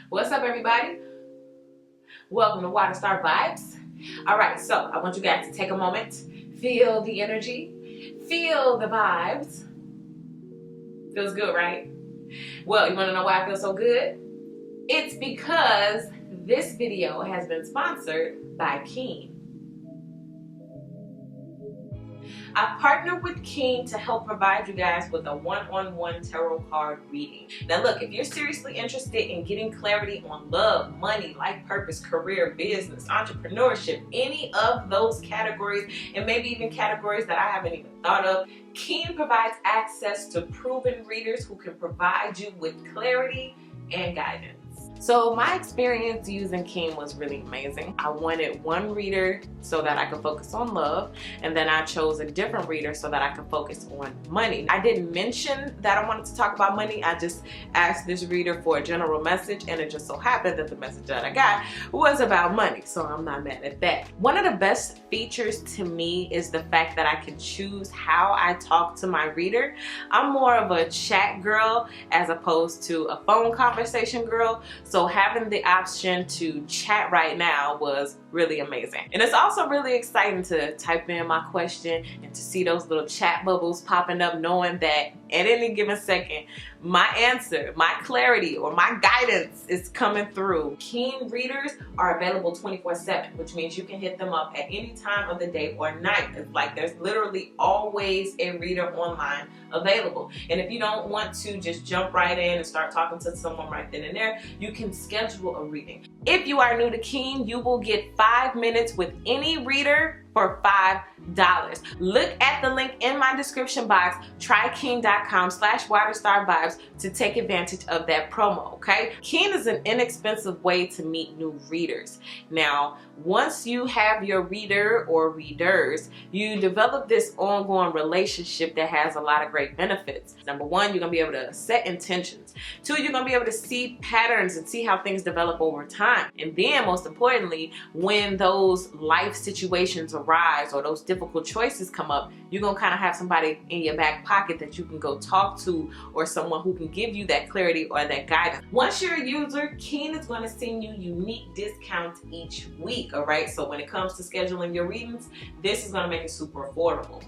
What's up, everybody? Welcome to Water Star Vibes. All right, so I want you guys to take a moment, feel the energy, feel the vibes. Feels good, right? Well, you want to know why I feel so good? It's because this video has been sponsored by Keen. I've partnered with Keen to help provide you guys with a one-on-one tarot card reading. Now look, if you're seriously interested in getting clarity on love, money, life purpose, career, business, entrepreneurship, any of those categories, and maybe even categories that I haven't even thought of, Keen provides access to proven readers who can provide you with clarity and guidance. So my experience using Keen was really amazing. I wanted one reader so that I could focus on love, and then I chose a different reader so that I could focus on money. I didn't mention that I wanted to talk about money. I just asked this reader for a general message, and it just so happened that the message that I got was about money, so I'm not mad at that. One of the best features to me is the fact that I can choose how I talk to my reader. I'm more of a chat girl as opposed to a phone conversation girl. So having the option to chat right now was really amazing. And it's also really exciting to type in my question and to see those little chat bubbles popping up, knowing that at any given second, my answer, my clarity, or my guidance is coming through. Keen readers are available 24/7, which means you can hit them up at any time of the day or night. It's like there's literally always a reader online available. And if you don't want to just jump right in and start talking to someone right then and there, you can schedule a reading. If you are new to Keen, you will get 5 minutes with any reader for $5. Look at the link in my description box, trykeen.com/waterstarvibes to take advantage of that promo, okay? Keen is an inexpensive way to meet new readers. Now, once you have your reader or readers, you develop this ongoing relationship that has a lot of great benefits. Number one, you're gonna be able to set intentions. Two, you're gonna be able to see patterns and see how things develop over time. And then, most importantly, when those life situations arise or those difficult choices come up, you're gonna kind of have somebody in your back pocket that you can go talk to, or someone who can give you that clarity or that guidance. Once you're a user, Keen is going to send you unique discounts each week, all right? So when it comes to scheduling your readings, this is going to make it super affordable.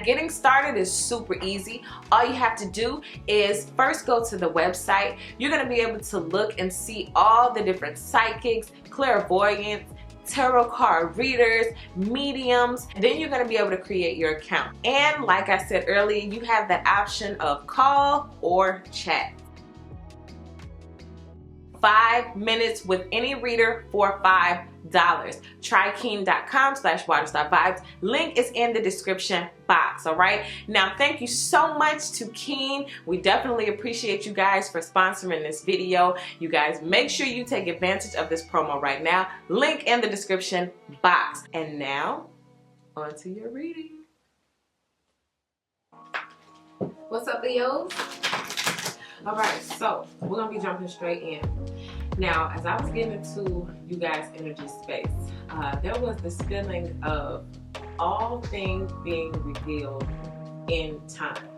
Getting started is super easy. All you have to do is first go to the website. You're going to be able to look and see all the different psychics, clairvoyants, tarot card readers, mediums. Then you're going to be able to create your account. And like I said earlier, you have the option of call or chat. 5 minutes with any reader for $5. trykeen.com/waterstarvibes. Link is in the description box, all right? Now, thank you so much to Keen. We definitely appreciate you guys for sponsoring this video. You guys, make sure you take advantage of this promo right now. Link in the description box. And now, on to your reading. What's up, Leos? All right, so we're gonna be jumping straight in. Now, as I was getting into you guys' energy space, there was this feeling of all things being revealed in time.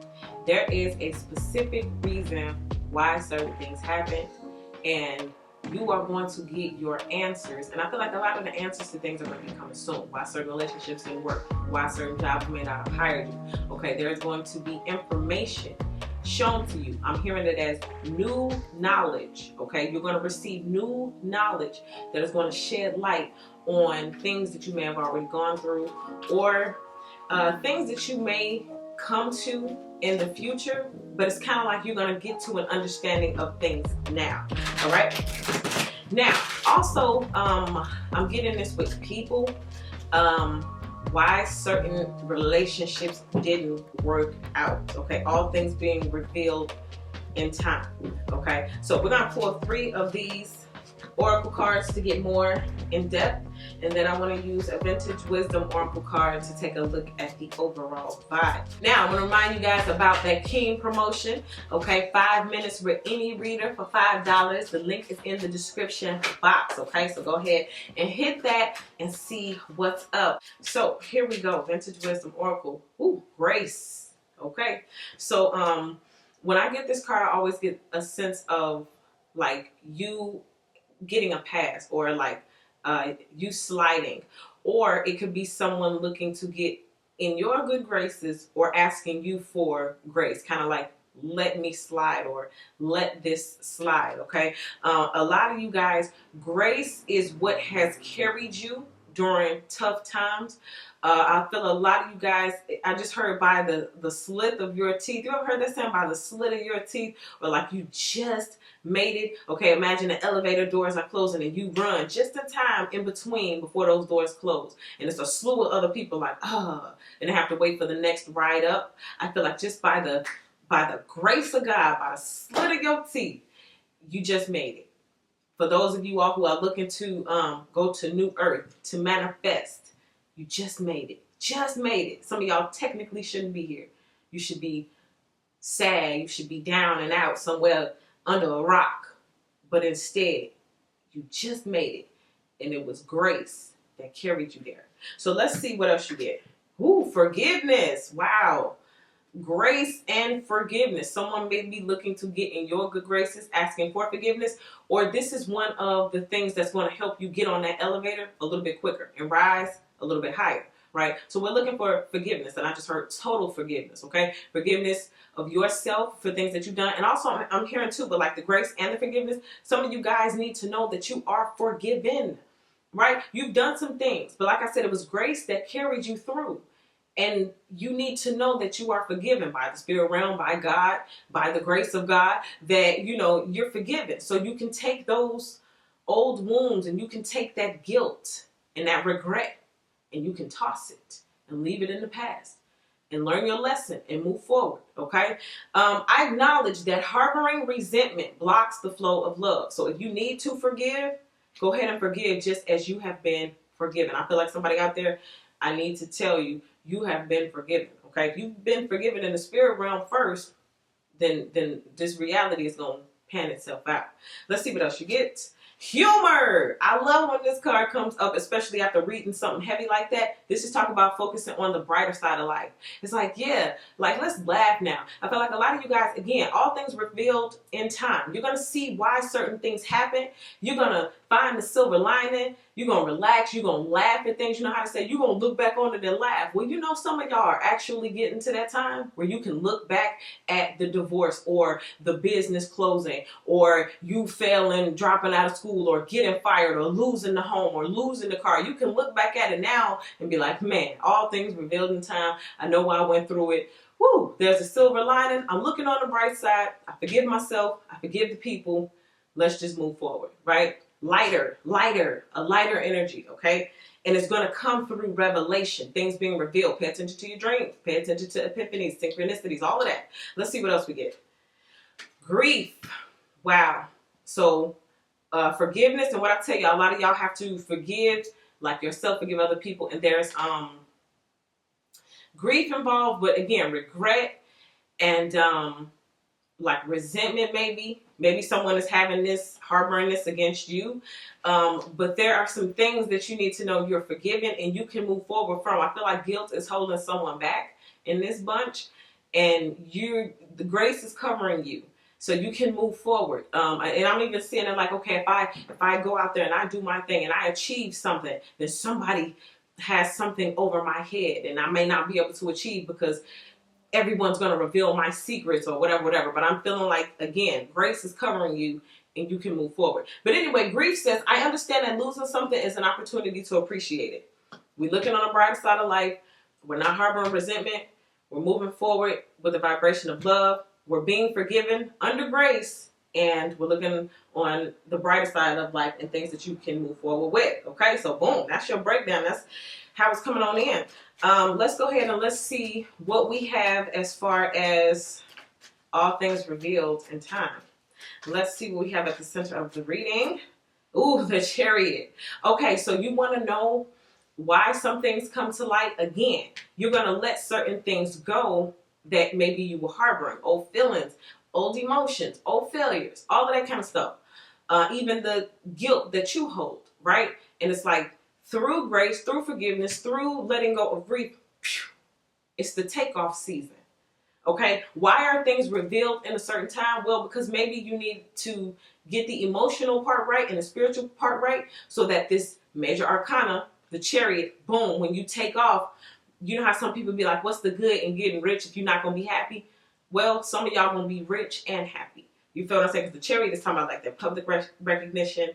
There is a specific reason why certain things happen, and you are going to get your answers. And I feel like a lot of the answers to things are going to be coming soon. Why certain relationships didn't work, why certain jobs may not have hired you. Okay, there's going to be information shown to you. I'm hearing it as new knowledge. Okay, you're going to receive new knowledge that is going to shed light on things that you may have already gone through, or things that you may come to in the future, but it's kind of like you're going to get to an understanding of things now. All right, now also I'm getting this with people, why certain relationships didn't work out. Okay, all things being revealed in time. Okay, so we're gonna pull 3 of these oracle cards to get more in depth, and then I want to use a vintage wisdom oracle card to take a look at the overall vibe. Now I'm going to remind you guys about that Keen promotion. Okay, 5 minutes with any reader for $5. The link is in the description box. Okay, so go ahead and hit that and see what's up. So here we go, vintage wisdom oracle. Ooh, grace. Okay, so when I get this card, I always get a sense of like you getting a pass, or like you sliding, or it could be someone looking to get in your good graces or asking you for grace, kind of like let me slide or let this slide. Okay, a lot of you guys, grace is what has carried you during tough times. I feel a lot of you guys, I just heard by the slit of your teeth. You ever heard that saying, by the slit of your teeth? Or like you just made it. Okay, imagine the elevator doors are closing and you run just in time in between before those doors close. And it's a slew of other people like, and they have to wait for the next ride up. I feel like just by the grace of God, by the slit of your teeth, you just made it. For those of you all who are looking to go to new earth, to manifest, you just made it. Just made it. Some of y'all technically shouldn't be here. You should be sad. You should be down and out somewhere under a rock. But instead, you just made it. And it was grace that carried you there. So let's see what else you get. Ooh, forgiveness. Wow. Grace and forgiveness. Someone may be looking to get in your good graces, asking for forgiveness, or this is one of the things that's going to help you get on that elevator a little bit quicker and rise a little bit higher, right? So we're looking for forgiveness, and I just heard total forgiveness, okay? Forgiveness of yourself for things that you've done, and also I'm hearing too, but like the grace and the forgiveness, some of you guys need to know that you are forgiven, right? You've done some things, but like I said, it was grace that carried you through. And you need to know that you are forgiven by the spirit realm, by God, by the grace of God, that, you know, you're forgiven. So you can take those old wounds and you can take that guilt and that regret and you can toss it and leave it in the past and learn your lesson and move forward, okay? I acknowledge that harboring resentment blocks the flow of love. So if you need to forgive, go ahead and forgive just as you have been forgiven. I feel like somebody out there, I need to tell you, you have been forgiven, okay? If you've been forgiven in the spirit realm first, then this reality is going to pan itself out. Let's see what else you get. Humor. I love when this card comes up, especially after reading something heavy like that. This is talking about focusing on the brighter side of life. It's like, yeah, like let's laugh now. I feel like a lot of you guys, again, all things revealed in time. You're going to see why certain things happen. You're going to find the silver lining. You're going to relax. You're going to laugh at things. You know how to say, you're going to look back on it and laugh. Well, you know, some of y'all are actually getting to that time where you can look back at the divorce or the business closing or you failing, dropping out of school or getting fired or losing the home or losing the car. You can look back at it now and be like, man, all things revealed in time. I know why I went through it. Woo, there's a silver lining. I'm looking on the bright side. I forgive myself. I forgive the people. Let's just move forward, right? Lighter, a lighter energy, okay? And it's going to come through revelation, things being revealed. Pay attention to your dreams. Pay attention to epiphanies, synchronicities, all of that. Let's see what else we get. Grief. Wow. So forgiveness, and what I tell you, a lot of y'all have to forgive, like yourself, forgive other people, and there's grief involved, but again, regret and like resentment maybe. Maybe someone is having this, harboring this against you. But there are some things that you need to know you're forgiven and you can move forward from. I feel like guilt is holding someone back in this bunch, and the grace is covering you. So you can move forward. And I'm even seeing it like, okay, if I go out there and I do my thing and I achieve something, then somebody has something over my head and I may not be able to achieve because everyone's going to reveal my secrets or whatever. But I'm feeling like, again, grace is covering you and you can move forward. But anyway, grief says, I understand that losing something is an opportunity to appreciate it. We're looking on the brighter side of life. We're not harboring resentment. We're moving forward with a vibration of love. We're being forgiven under grace. And we're looking on the brighter side of life and things that you can move forward with. Okay, so boom, that's your breakdown. That's how it's coming on in. Let's go ahead and let's see what we have as far as all things revealed in time. Let's see what we have at the center of the reading. Ooh, the Chariot. Okay, so you want to know why some things come to light again. You're going to let certain things go that maybe you were harboring, old feelings, old emotions, old failures, all of that kind of stuff. Even the guilt that you hold, right? And it's like through grace, through forgiveness, through letting go of grief, it's the takeoff season. Okay, why are things revealed in a certain time? Well, because maybe you need to get the emotional part right and the spiritual part right, so that this major arcana, the chariot, boom, when you take off, you know how some people be like, what's the good in getting rich if you're not going to be happy? Well, some of y'all going to be rich and happy. You feel what I'm saying? Because the chariot is talking about like that public recognition,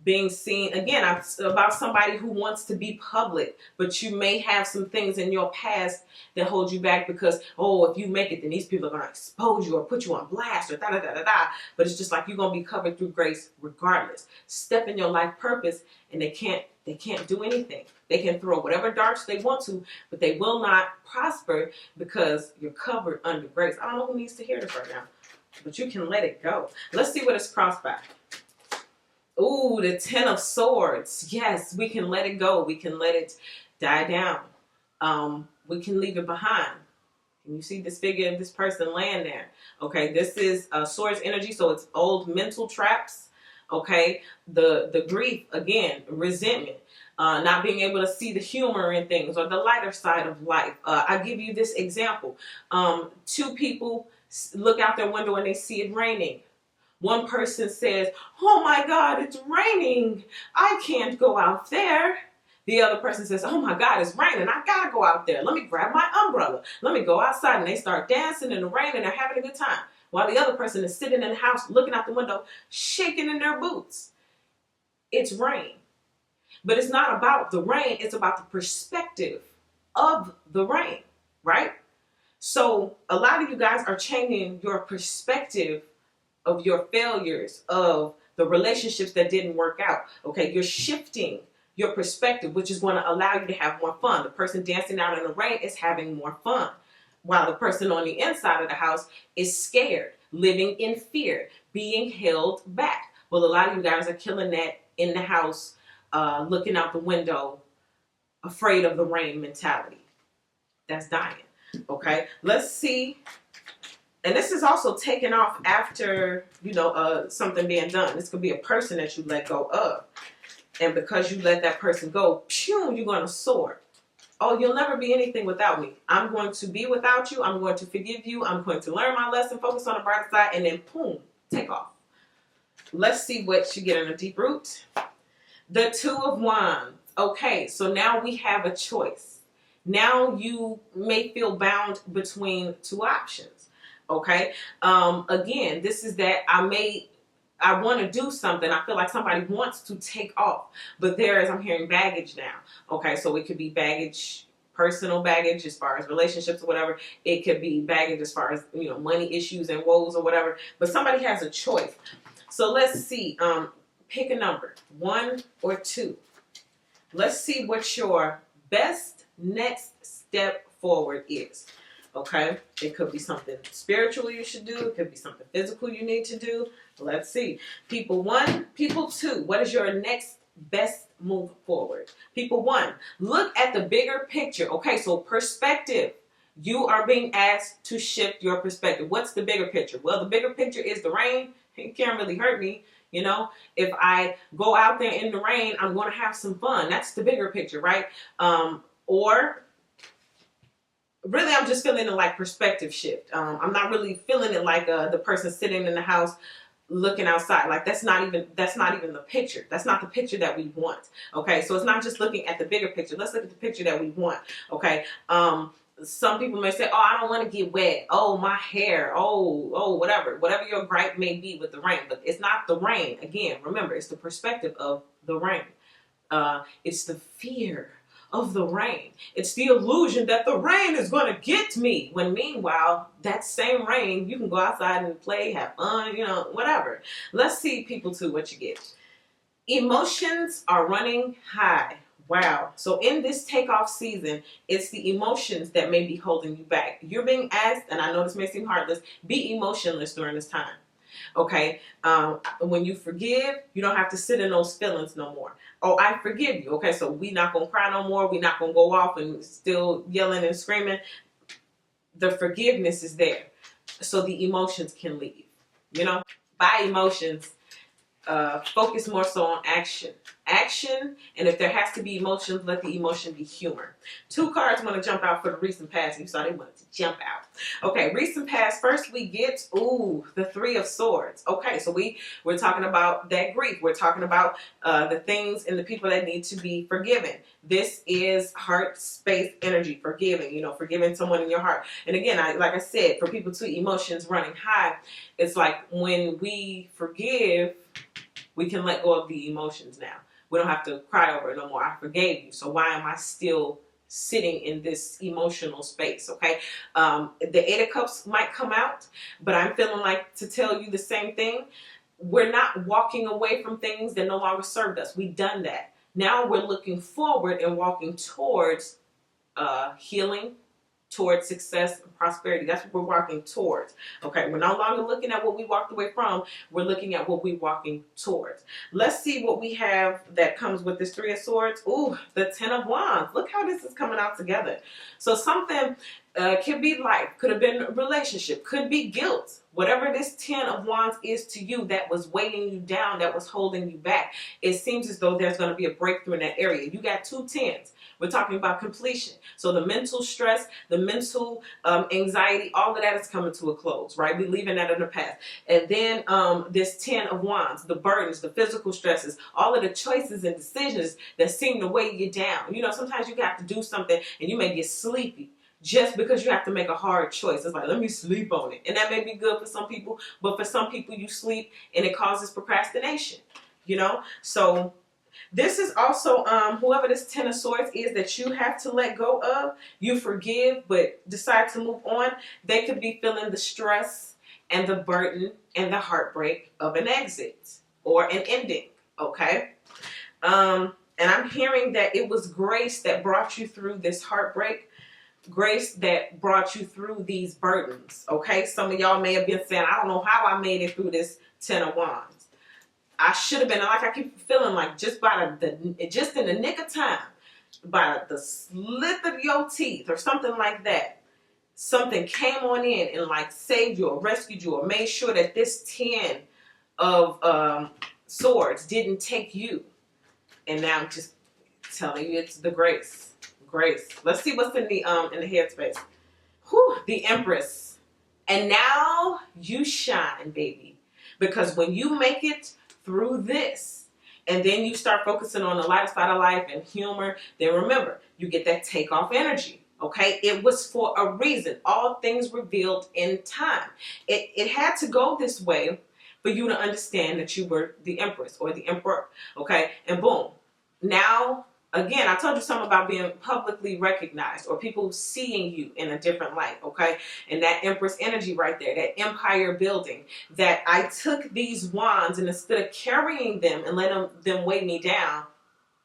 being seen. Again, about somebody who wants to be public, but you may have some things in your past that hold you back because, oh, if you make it, then these people are going to expose you or put you on blast or da-da-da-da-da. But it's just like you're going to be covered through grace regardless. Step in your life purpose, and they can't do anything. They can throw whatever darts they want to, but they will not prosper because you're covered under grace. I don't know who needs to hear this right now, but you can let it go. Let's see what it's crossed by. Ooh, the 10 of Swords. Yes, we can let it go. We can let it die down. We can leave it behind. Can you see this figure of this person laying there? Okay, this is Swords energy, so it's old mental traps. Okay, the grief, again, resentment, not being able to see the humor in things or the lighter side of life. I give you this example. Two people look out their window and they see it raining. One person says, oh my God, it's raining. I can't go out there. The other person says, oh my God, it's raining. I gotta go out there. Let me grab my umbrella. Let me go outside. And they start dancing in the rain and they're having a good time. While the other person is sitting in the house looking out the window, shaking in their boots. It's rain. But it's not about the rain. It's about the perspective of the rain, right? So a lot of you guys are changing your perspective of your failures, of the relationships that didn't work out. Okay, you're shifting your perspective, which is going to allow you to have more fun. The person dancing out in the rain is having more fun, while the person on the inside of the house is scared, living in fear, being held back. Well, a lot of you guys are killing that in the house, looking out the window, afraid of the rain mentality. That's dying. Okay, let's see. And this is also taken off after, something being done. This could be a person that you let go of. And because you let that person go, phew, you're going to soar. Oh, you'll never be anything without me. I'm going to be without you. I'm going to forgive you. I'm going to learn my lesson, focus on the brighter side, and then boom, take off. Let's see what you get in a deep root. The Two of Wands. Okay, so now we have a choice. Now you may feel bound between two options. Okay. Again, this is that I want to do something. I feel like somebody wants to take off, but I'm hearing baggage now. Okay. So it could be baggage, personal baggage as far as relationships or whatever. It could be baggage as far as, money issues and woes or whatever, but somebody has a choice. So let's see, pick a number, 1 or 2. Let's see what your best next step forward is. Okay, it could be something spiritual you should do. It could be something physical you need to do. Let's see. People 1, people 2. What is your next best move forward? People 1, look at the bigger picture. Okay, so perspective. You are being asked to shift your perspective. What's the bigger picture? Well, the bigger picture is the rain. It can't really hurt me. If I go out there in the rain, I'm going to have some fun. That's the bigger picture, right? Or really, I'm just feeling it like perspective shift. I'm not really feeling it like the person sitting in the house looking outside. Like that's not even the picture. That's not the picture that we want. Okay, so it's not just looking at the bigger picture. Let's look at the picture that we want. Okay. Some people may say, oh, I don't want to get wet. Oh, my hair. Oh, whatever your gripe may be with the rain. But it's not the rain. Again, remember, it's the perspective of the rain. It's the fear of the rain. It's the illusion that the rain is going to get me. When meanwhile, that same rain, you can go outside and play, have fun, whatever. Let's see, people 2, what you get. Emotions are running high. Wow. So in this takeoff season, it's the emotions that may be holding you back. You're being asked, and I know this may seem heartless, be emotionless during this time. Okay. When you forgive, you don't have to sit in those feelings no more. Oh, I forgive you. Okay. So we're not going to cry no more. We're not going to go off and still yelling and screaming. The forgiveness is there. So the emotions can leave, by emotions. Focus more so on action. action, and if there has to be emotions, let the emotion be humor. 2 cards want to jump out for the recent past. You saw they wanted to jump out. Okay, recent past. First we get, the 3 of Swords. Okay, so we're talking about that grief. We're talking about the things and the people that need to be forgiven. This is heart space energy, forgiving, forgiving someone in your heart. And again, like I said, for people too, emotions running high, it's like when we forgive, we can let go of the emotions now. We don't have to cry over it no more. I forgave you. So why am I still sitting in this emotional space? Okay. The 8 of Cups might come out, but I'm feeling like to tell you the same thing. We're not walking away from things that no longer served us. We've done that. Now we're looking forward and walking towards healing, towards success and prosperity. That's what we're walking towards. Okay, we're no longer looking at what we walked away from. We're looking at what we're walking towards. Let's see what we have that comes with this 3 of Swords. Ooh, the 10 of Wands. Look how this is coming out together. So something could be life, could have been a relationship, could be guilt. Whatever this 10 of Wands is to you that was weighing you down, that was holding you back, it seems as though there's going to be a breakthrough in that area. You got 2 10s. We're talking about completion. So the mental stress, the mental anxiety, all of that is coming to a close, right? We're leaving that in the past. And then this 10 of Wands, the burdens, the physical stresses, all of the choices and decisions that seem to weigh you down. Sometimes you have to do something and you may get sleepy just because you have to make a hard choice. It's like, let me sleep on it. And that may be good for some people, but for some people you sleep and it causes procrastination, So this is also whoever this 10 of Swords is that you have to let go of, you forgive, but decide to move on. They could be feeling the stress and the burden and the heartbreak of an exit or an ending, okay? And I'm hearing that it was grace that brought you through this heartbreak, grace that brought you through these burdens, okay? Some of y'all may have been saying, I don't know how I made it through this 10 of Wands. I should have been, like I keep feeling like just just in the nick of time, by the slit of your teeth or something like that, something came on in and like saved you or rescued you or made sure that this 10 of Swords didn't take you. And now I'm just telling you, it's the grace. Grace. Let's see what's in the headspace. Whew, the Empress. And now you shine, baby. Because when you make it through this, and then you start focusing on the lighter side of life and humor, then remember, you get that takeoff energy. Okay, it was for a reason. All things revealed in time. It had to go this way for you to understand that you were the Empress or the Emperor. Okay, and boom. Now, again, I told you something about being publicly recognized or people seeing you in a different light, okay? And that Empress energy right there, that empire building, that I took these wands and instead of carrying them and letting them weigh me down,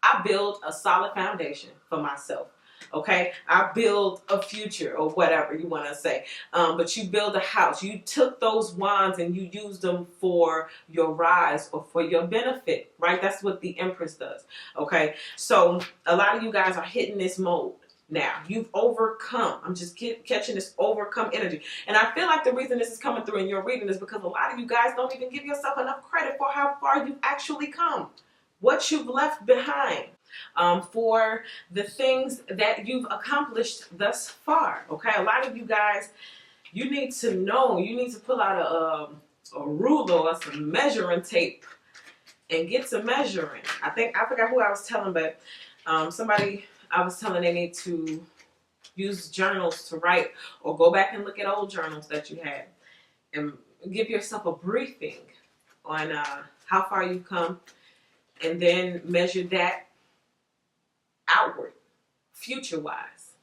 I build a solid foundation for myself. Okay, I build a future or whatever you want to say, but you build a house. You took those wands and you used them for your rise or for your benefit, right? That's what the Empress does. Okay, so a lot of you guys are hitting this mode now. You've overcome. I'm just catching this overcome energy, and I feel like the reason this is coming through in your reading is because a lot of you guys don't even give yourself enough credit for how far you've actually come, what you've left behind. For the things that you've accomplished thus far. Okay, a lot of you guys, you need to know, you need to pull out a ruler or some measuring tape and get to measuring. I forgot who I was telling, but somebody I was telling they need to use journals to write or go back and look at old journals that you had and give yourself a briefing on how far you've come, and then measure that outward, future-wise.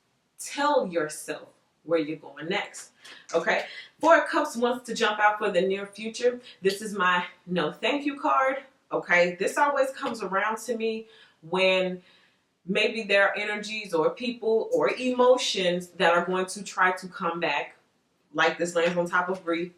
Tell yourself where you're going next. Okay? 4 of Cups wants to jump out for the near future. This is my no thank you card. Okay? This always comes around to me when maybe there are energies or people or emotions that are going to try to come back, like this lands on top of grief,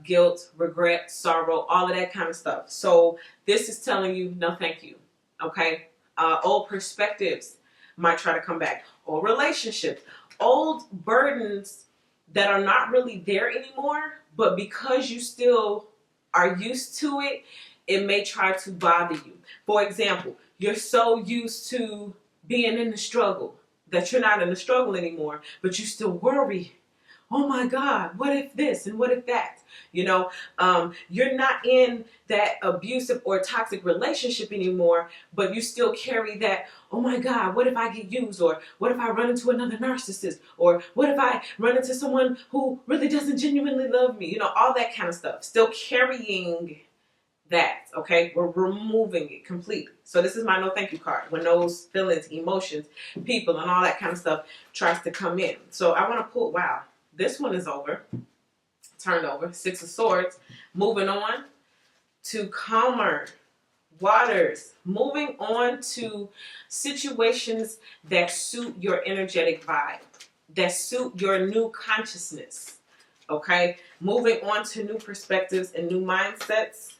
guilt, regret, sorrow, all of that kind of stuff. So this is telling you no thank you. Okay? Old perspectives might try to come back, or relationships, old burdens that are not really there anymore, but because you still are used to it, it may try to bother you. For example, you're so used to being in the struggle that you're not in the struggle anymore, but you still worry. Oh my God, what if this and what if that? You're not in that abusive or toxic relationship anymore, but you still carry that, oh my God, what if I get used? Or what if I run into another narcissist? Or what if I run into someone who really doesn't genuinely love me? All that kind of stuff. Still carrying that, okay? We're removing it completely. So this is my no thank you card. When those feelings, emotions, people, and all that kind of stuff tries to come in. So I want to pull, wow, this one is over. Turned over. 6 of Swords. Moving on to calmer waters. Moving on to situations that suit your energetic vibe, that suit your new consciousness. Okay? Moving on to new perspectives and new mindsets.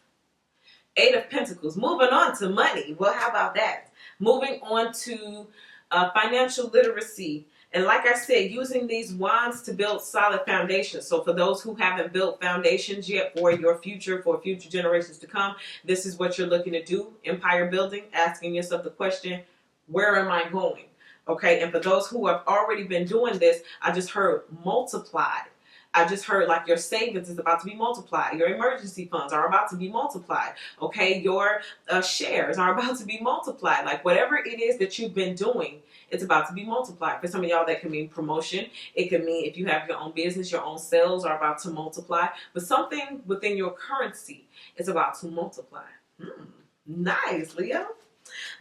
8 of Pentacles. Moving on to money. Well, how about that? Moving on to financial literacy. And like I said, using these wands to build solid foundations. So for those who haven't built foundations yet for your future, for future generations to come, this is what you're looking to do. Empire building, asking yourself the question, where am I going? Okay, and for those who have already been doing this, I just heard multiplied. I just heard like your savings is about to be multiplied. Your emergency funds are about to be multiplied. Okay, your shares are about to be multiplied. Like whatever it is that you've been doing, it's about to be multiplied. For some of y'all, that can mean promotion. It could mean if you have your own business, your own sales are about to multiply. But something within your currency is about to multiply. Nice, Leo.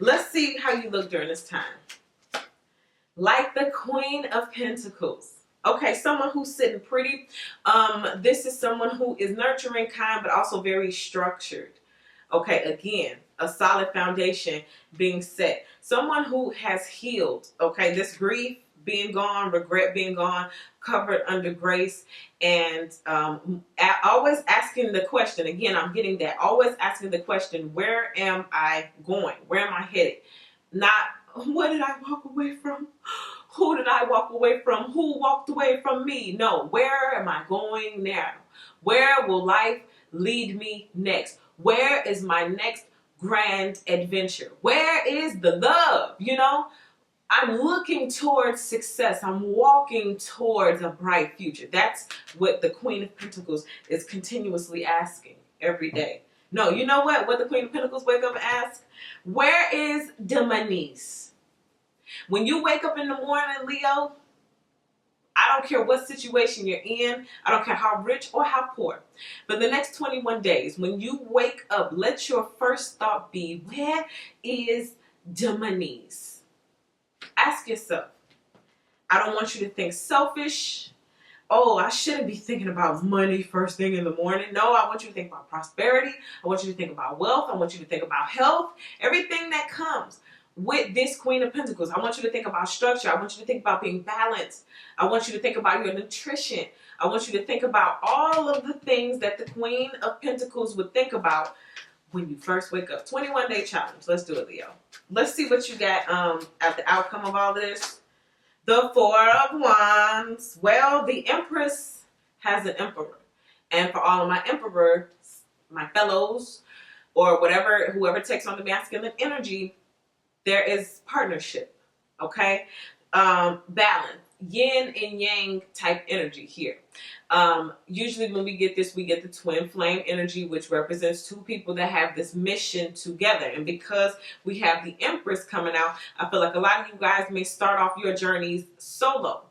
Let's see how you look during this time. Like the Queen of Pentacles. Okay, someone who's sitting pretty. This is someone who is nurturing, kind, but also very structured. Okay, again, a solid foundation being set. Someone who has healed. Okay, this grief being gone, regret being gone, covered under grace, and always asking the question. Again, I'm getting that. Always asking the question, where am I going? Where am I headed? Not, what did I walk away from? Who did I walk away from? Who walked away from me? No, where am I going now? Where will life lead me next? Where is my next grand adventure? Where is the love? I'm looking towards success. I'm walking towards a bright future. That's what the Queen of Pentacles is continuously asking every day. No, you know what? What the Queen of Pentacles wake up and ask? Where is the monies? When you wake up in the morning, Leo, I don't care what situation you're in. I don't care how rich or how poor. But the next 21 days, when you wake up, let your first thought be, where is the monies? Ask yourself. I don't want you to think selfish. Oh, I shouldn't be thinking about money first thing in the morning. No, I want you to think about prosperity. I want you to think about wealth. I want you to think about health. Everything that comes with this Queen of Pentacles. I want you to think about structure. I want you to think about being balanced. I want you to think about your nutrition. I want you to think about all of the things that the Queen of Pentacles would think about when you first wake up. 21-day challenge. Let's do it, Leo. Let's see what you got at the outcome of all this. The 4 of Wands. Well, the Empress has an Emperor. And for all of my Emperors, my fellows, or whoever takes on the masculine energy, there is partnership, okay? Balance, yin and yang type energy here. Usually when we get this, we get the twin flame energy, which represents 2 people that have this mission together. And because we have the Empress coming out, I feel like a lot of you guys may start off your journeys solo.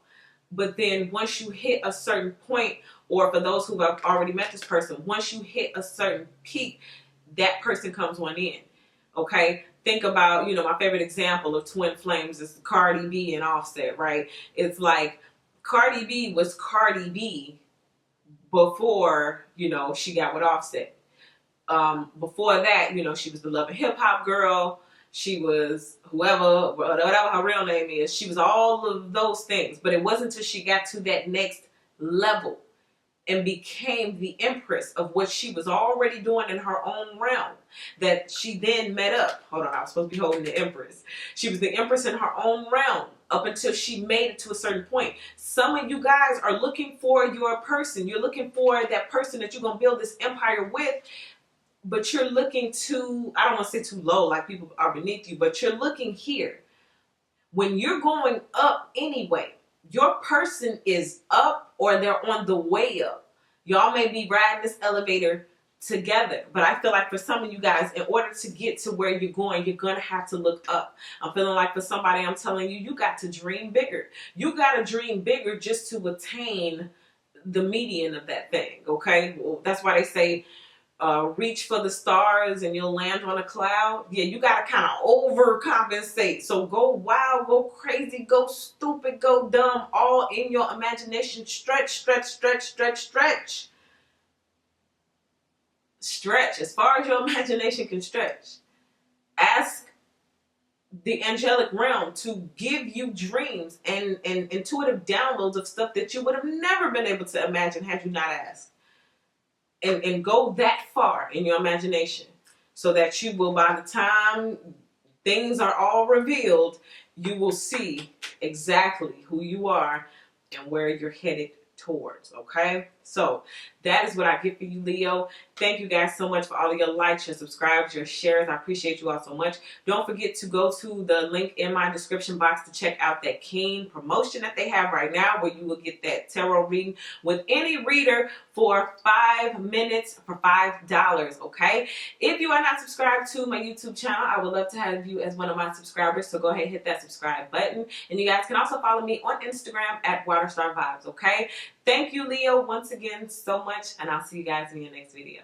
But then once you hit a certain point, or for those who have already met this person, once you hit a certain peak, that person comes on in, okay? Think about, my favorite example of twin flames is Cardi B and Offset, right? It's like Cardi B was Cardi B before, she got with Offset. Before that, she was the Love and Hip Hop girl. She was whatever her real name is. She was all of those things. But it wasn't until she got to that next level and became the Empress of what she was already doing in her own realm, that she then met up. Hold on, I was supposed to be holding the Empress. She was the Empress in her own realm up until she made it to a certain point. Some of you guys are looking for your person. You're looking for that person that you're going to build this empire with. but you're looking too, I don't want to say too low, like people are beneath you, but you're looking here. When you're going up anyway, your person is up or they're on the way up. Y'all may be riding this elevator together, but I feel like for some of you guys, in order to get to where you're going, you're going to have to look up. I'm feeling like for somebody, I'm telling you, you got to dream bigger. You got to dream bigger just to attain the median of that thing, okay? Well, that's why they say reach for the stars and you'll land on a cloud. Yeah, you got to kind of overcompensate. So go wild, go crazy, go stupid, go dumb, all in your imagination. Stretch, stretch, stretch, stretch, stretch. Stretch as far as your imagination can stretch. Ask the angelic realm to give you dreams and intuitive downloads of stuff that you would have never been able to imagine had you not asked. And go that far in your imagination so that you will, by the time things are all revealed, you will see exactly who you are and where you're headed towards, okay? So that is what I get for you, Leo. Thank you guys so much for all of your likes, your subscribes, your shares. I appreciate you all so much. Don't forget to go to the link in my description box to check out that Keen promotion that they have right now, where you will get that tarot reading with any reader for 5 minutes for $5, okay? If you are not subscribed to my YouTube channel, I would love to have you as one of my subscribers, so go ahead and hit that subscribe button. And you guys can also follow me on Instagram at Waterstar Vibes, okay? Thank you, Leo, once again so much, and I'll see you guys in your next video.